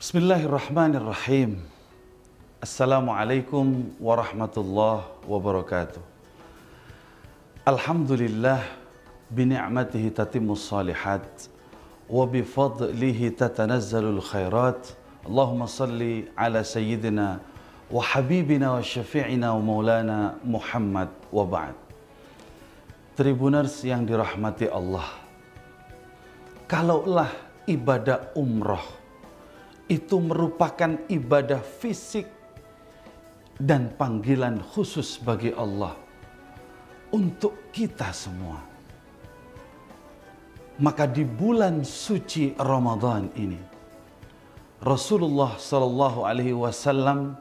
Bismillahirrahmanirrahim. Assalamualaikum warahmatullahi wabarakatuh. Alhamdulillah bini'matihi tatimmus salihat wa bifadlihi tatanazzalul khairat. Allahumma salli ala sayyidina wa habibina wa syafi'ina wa maulana Muhammad wa ba'd. Tribuners yang dirahmati Allah, kalaulah ibadah umroh itu merupakan ibadah fisik dan panggilan khusus bagi Allah untuk kita semua, maka di bulan suci Ramadan ini Rasulullah Sallallahu Alaihi Wasallam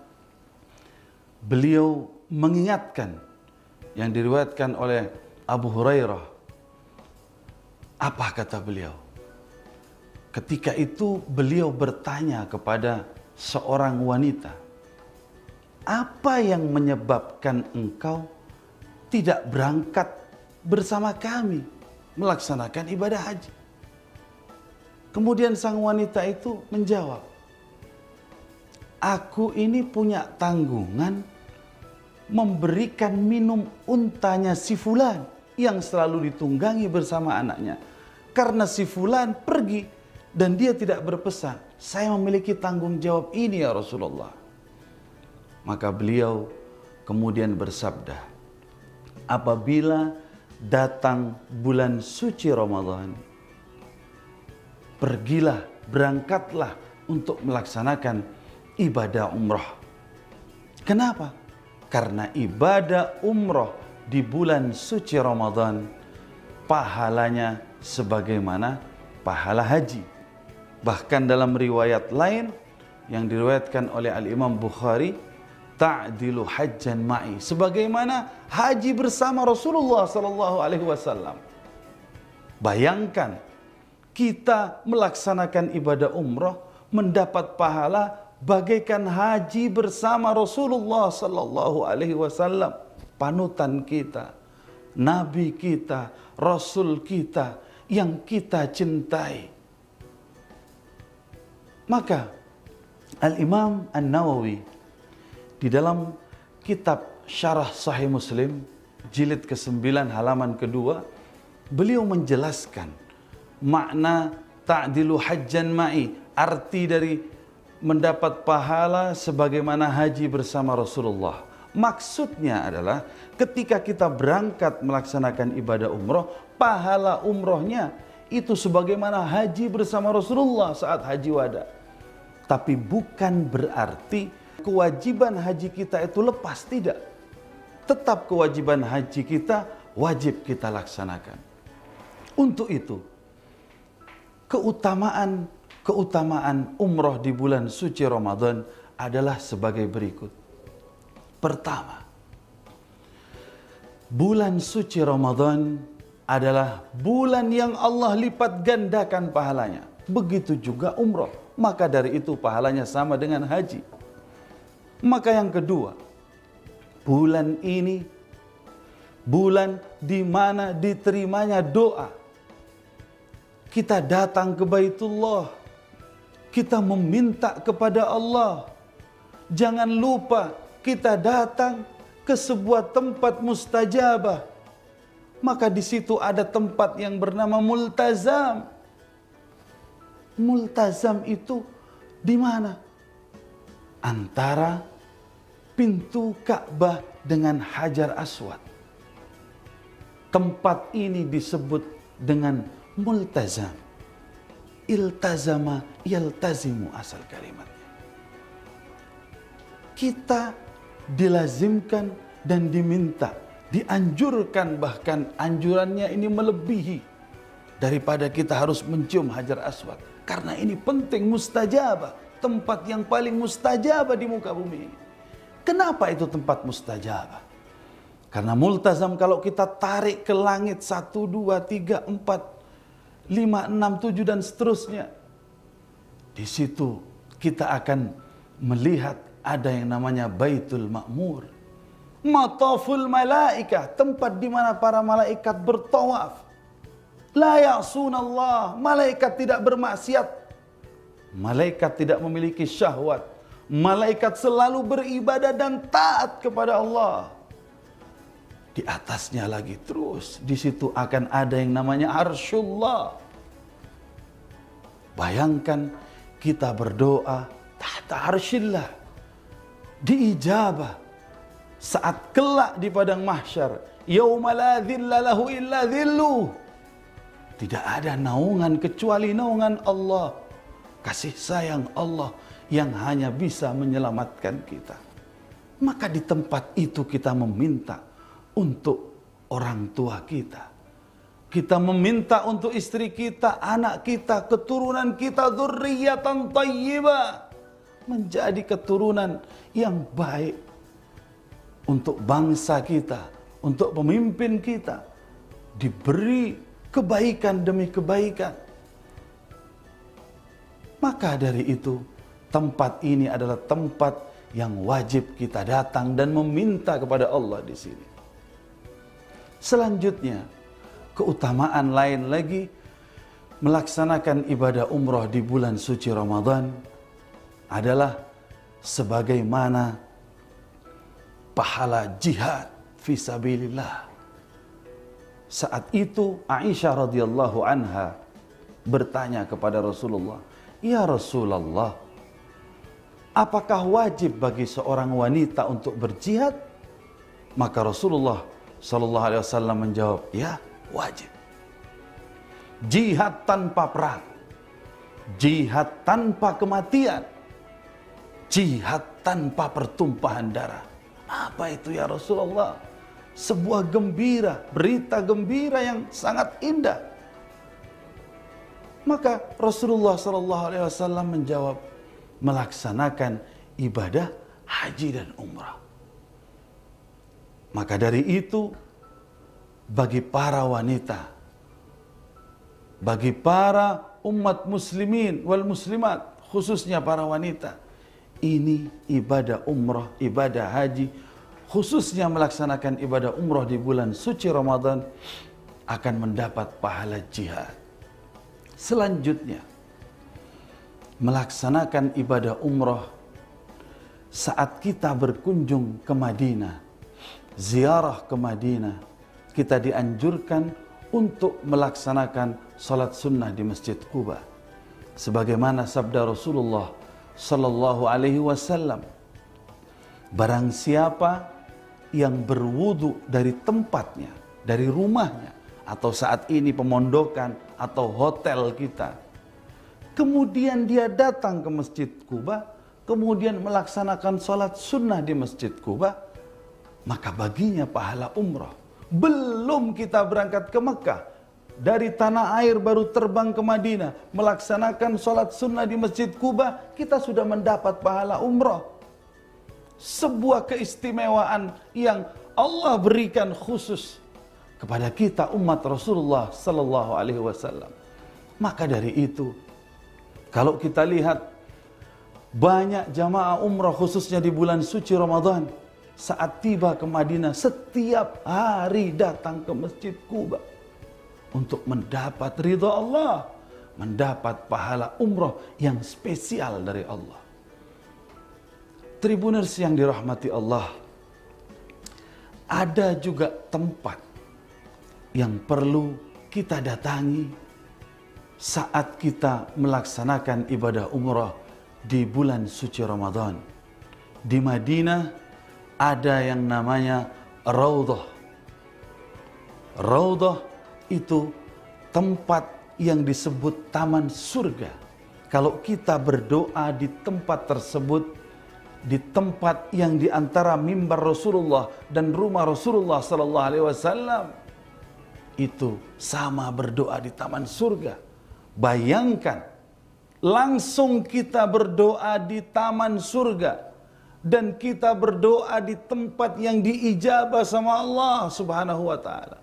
beliau mengingatkan yang diriwayatkan oleh Abu Hurairah. Apa kata beliau? Ketika itu beliau bertanya kepada seorang wanita, apa yang menyebabkan engkau tidak berangkat bersama kami melaksanakan ibadah haji? Kemudian sang wanita itu menjawab, aku ini punya tanggungan memberikan minum untanya si fulan yang selalu ditunggangi bersama anaknya. Karena si fulan pergi dan dia tidak berpesan, saya memiliki tanggung jawab ini ya Rasulullah. Maka beliau kemudian bersabda, apabila datang bulan suci Ramadan, pergilah, berangkatlah untuk melaksanakan ibadah umrah. Kenapa? Karena ibadah umrah di bulan suci Ramadan pahalanya sebagaimana pahala haji. Bahkan dalam riwayat lain yang diriwayatkan oleh Al-Imam Bukhari, ta'dilu hajjan ma'i, sebagaimana haji bersama Rasulullah sallallahu alaihi wasallam. Bayangkan kita melaksanakan ibadah umrah mendapat pahala bagaikan haji bersama Rasulullah sallallahu alaihi wasallam, panutan kita, nabi kita, rasul kita yang kita cintai. Maka Al-Imam An-Nawawi di dalam kitab Syarah Sahih Muslim jilid ke-9 halaman kedua, beliau menjelaskan makna ta'dilu hajjan ma'i, arti dari mendapat pahala sebagaimana haji bersama Rasulullah. Maksudnya adalah ketika kita berangkat melaksanakan ibadah umroh, pahala umrohnya itu sebagaimana haji bersama Rasulullah saat haji wada. Tapi bukan berarti kewajiban haji kita itu lepas, tidak. Tetap kewajiban haji kita wajib kita laksanakan. Untuk itu, keutamaan umroh di bulan suci Ramadan adalah sebagai berikut. Pertama, bulan suci Ramadan adalah bulan yang Allah lipat gandakan pahalanya. Begitu juga umroh. Maka dari itu pahalanya sama dengan haji. Maka yang kedua, bulan ini bulan di mana diterimanya doa. Kita datang ke Baitullah, kita meminta kepada Allah. Jangan lupa kita datang ke sebuah tempat mustajabah. Maka di situ ada tempat yang bernama multazam. Multazam itu di mana? Antara pintu Ka'bah dengan Hajar Aswad. Tempat ini disebut dengan multazam. Iltazama yaltazimu asal kalimatnya. Kita dilazimkan dan diminta, dianjurkan, bahkan anjurannya ini melebihi daripada kita harus mencium Hajar Aswad. Karena ini penting, mustajabah, tempat yang paling mustajabah di muka bumi ini. Kenapa itu tempat mustajabah? Karena multazam kalau kita tarik ke langit 1, 2, 3, 4, 5, 6, 7 dan seterusnya, di situ kita akan melihat ada yang namanya Baitul Ma'mur, Mataful Malaikah, tempat di mana para malaikat bertawaf. La ya'sunallah, malaikat tidak bermaksiat. Malaikat tidak memiliki syahwat. Malaikat selalu beribadah dan taat kepada Allah. Di atasnya lagi terus, di situ akan ada yang namanya Arsyullah. Bayangkan kita berdoa tahta arsyillah, diijabah saat kelak di padang mahsyar, yauma la dhilla lahu illa dhilluh. Tidak ada naungan kecuali naungan Allah. Kasih sayang Allah yang hanya bisa menyelamatkan kita. Maka di tempat itu kita meminta untuk orang tua kita. Kita meminta untuk istri kita, anak kita, keturunan kita, dzurriyyatan thayyibah. Menjadi keturunan yang baik untuk bangsa kita, untuk pemimpin kita. Diberi kebaikan demi kebaikan. Maka dari itu, tempat ini adalah tempat yang wajib kita datang dan meminta kepada Allah di sini. Selanjutnya, keutamaan lain lagi melaksanakan ibadah umrah di bulan suci Ramadan adalah sebagaimana pahala jihad fisabilillah. Saat itu Aisyah radhiyallahu anha bertanya kepada Rasulullah, "Ya Rasulullah, apakah wajib bagi seorang wanita untuk berjihad?" Maka Rasulullah sallallahu alaihi wasallam menjawab, "Ya, wajib. Jihad tanpa perang, jihad tanpa kematian, jihad tanpa pertumpahan darah." Apa itu ya Rasulullah? Sebuah gembira, berita gembira yang sangat indah. Maka Rasulullah sallallahu alaihi wasallam menjawab, melaksanakan ibadah haji dan umrah. Maka dari itu, bagi para wanita, bagi para umat muslimin wal muslimat, khususnya para wanita, ini ibadah umrah, ibadah haji, khususnya melaksanakan ibadah umrah di bulan suci Ramadan, akan mendapat pahala jihad. Selanjutnya, melaksanakan ibadah umrah saat kita berkunjung ke Madinah, ziarah ke Madinah, kita dianjurkan untuk melaksanakan salat sunnah di Masjid Quba. Sebagaimana sabda Rasulullah sallallahu alaihi wasallam, barang siapa yang berwudu dari tempatnya, dari rumahnya, atau saat ini pemondokan atau hotel kita, kemudian dia datang ke Masjid Quba, kemudian melaksanakan salat sunnah di Masjid Quba, maka baginya pahala umrah. Belum kita berangkat ke Mekah, dari tanah air baru terbang ke Madinah, melaksanakan salat sunnah di Masjid Quba, kita sudah mendapat pahala umrah. Sebuah keistimewaan yang Allah berikan khusus kepada kita umat Rasulullah sallallahu alaihi wasallam. Maka dari itu, kalau kita lihat banyak jamaah umrah khususnya di bulan suci Ramadan, saat tiba ke Madinah setiap hari datang ke Masjid Quba untuk mendapat ridha Allah, mendapat pahala umrah yang spesial dari Allah. Tribuners yang dirahmati Allah, ada juga tempat yang perlu kita datangi saat kita melaksanakan ibadah umrah di bulan suci Ramadan. Di Madinah ada yang namanya Raudhah. Raudhah itu tempat yang disebut taman surga. Kalau kita berdoa di tempat tersebut, di tempat yang di antara mimbar Rasulullah dan rumah Rasulullah sallallahu alaihi wasallam, itu sama berdoa di taman surga. Bayangkan, langsung kita berdoa di taman surga dan kita berdoa di tempat yang diijabah sama Allah Subhanahu wa taala.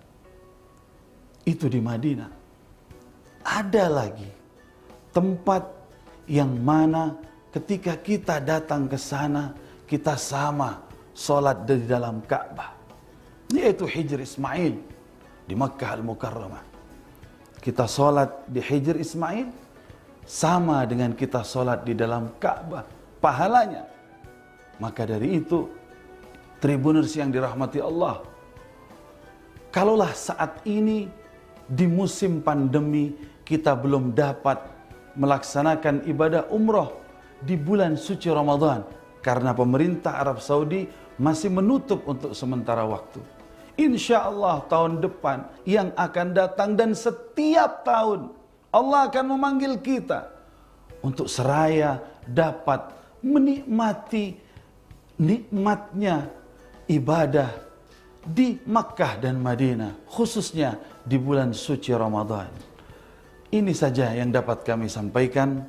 Itu di Madinah. Ada lagi tempat yang mana ketika kita datang ke sana, kita sama sholat di dalam Ka'bah, yaitu Hijr Ismail di Makkah Al-Mukarramah. Kita sholat di Hijr Ismail, sama dengan kita sholat di dalam Ka'bah pahalanya. Maka dari itu, Tribuners yang dirahmati Allah, kalaulah saat ini di musim pandemi kita belum dapat melaksanakan ibadah umroh di bulan suci Ramadan karena pemerintah Arab Saudi masih menutup untuk sementara waktu. Insya Allah tahun depan yang akan datang dan setiap tahun Allah akan memanggil kita untuk seraya dapat menikmati nikmatnya ibadah di Makkah dan Madinah, khususnya di bulan suci Ramadan. Ini saja yang dapat kami sampaikan.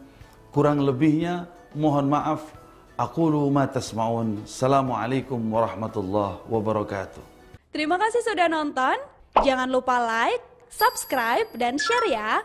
Kurang lebihnya mohon maaf. Aqulu ma tasma'un. Assalamualaikum warahmatullahi wabarakatuh. Terima kasih sudah nonton. Jangan lupa like, subscribe, dan share ya.